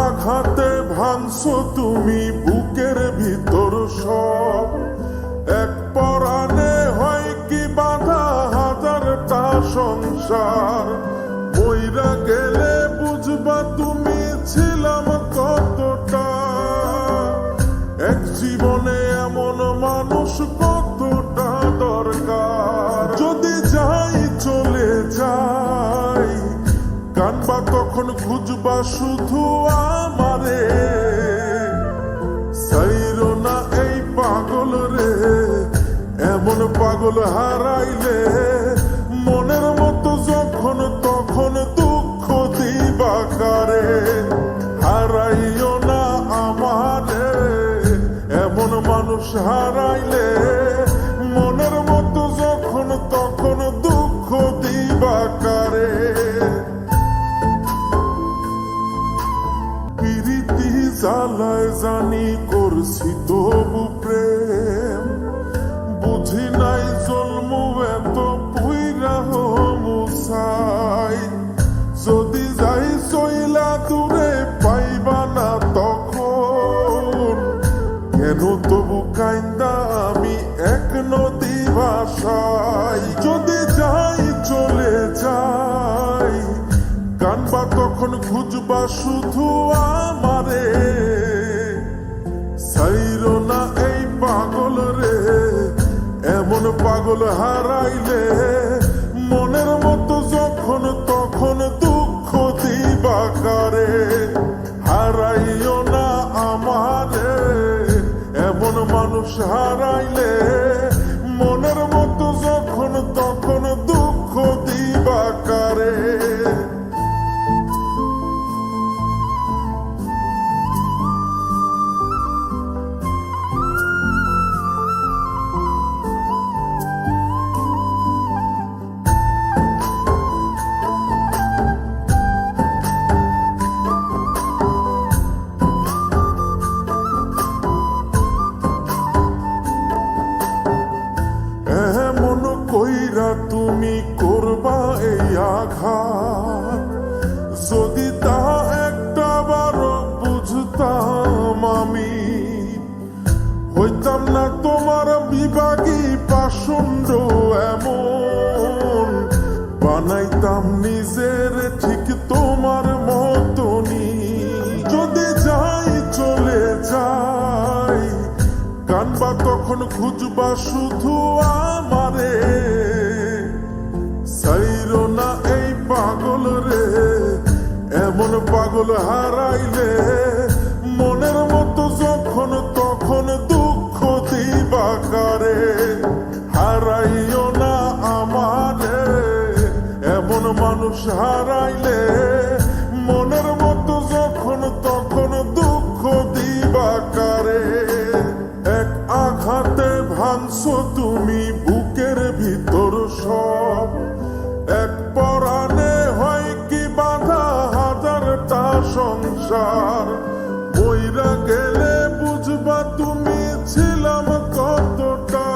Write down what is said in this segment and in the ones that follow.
আঘাতে ভাঙছো তুমি বুকের ভিতর সব, এক পরাণে হয় কি বাধা হাজারটা সংসার। মইরা গেলে বুঝবা তুমি ছিলাম কতটা, এক জীবনে এমন মানুষ কতটা দরকার। যদি যাই চলে যাই কানবা তখন খুঁজবা শুধু আমারে, সাইরো না এই পাগল রে, এমন পাগল হারাইলে মনের মতো যখন তখন দুঃখ দিবা কারে। হারাইও না আমারে, এমন মানুষ হারাইলে মনের মতো যখন তখন দুঃখ দিবা কারে। প্রীতি জ্বালায় জানি করছি তবু প্রেম, বুঝি নাই জন্ম এত পুইরা মুসাই। যদি যাই চইলা দূরে পাইবা না তখন, কেন তবু কাইন্দা আমি এক নদী ভাষাই। যদি যাই চলে যাই কানবা তখন খুঁজবা শুধু আমারে, সাইরো না এই পাগল রে, এমন পাগল হারাইলে মনের মতো যখন তখন দুঃখ দিবা কারে। হারাইও না আমারে, এমন মানুষ হারাইলে মনের মতো যখন তখন দুঃখ দিবা কারে। এমন কইরা তুমি করবা এই আঘাত, যদি তা একটা বার বুঝতাম আমি, হইতাম না তোমার বিভাগী পাষণ্ড এমন, বানাইতাম নিজের ঠিক তোমার মতনই। যদি যাই চলে যাই কানবা তখন খুঁজবা শুধু আমারে, সাইরো না এই পাগল রে, এমন পাগল হারাইলে মনের মতো যখন তখন দুঃখ দিবা কারে। হারাইও না আমারে, এমন মানুষ হারাইলে মনের মতো যখন তখন দুঃখ দিবা কারে। এক আঘাতে ভাঙছো তুমি বুকের ভিতর সব, এক পরাণে হয় কি বাধা হাজারটা সংসার। মইরা গেলে বুঝবা তুমি ছিলাম কতটা,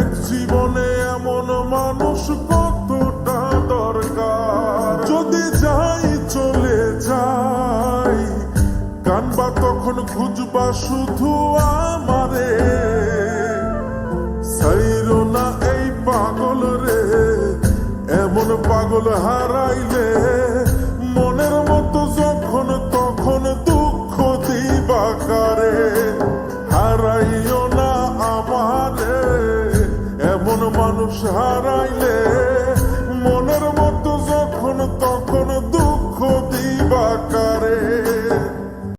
এক জীবনে এমন মানুষ কতটা দরকার। যদি যাই চলে যাই কানবা তখন খুঁজবা শুধু আমারে, সাইরো না এই পাগল রে, এমন পাগল হারাইলে মনের মতো যখন তখন দুঃখ দিবা কারে। হারাইও না আমারে, এমন মানুষ হারাইলে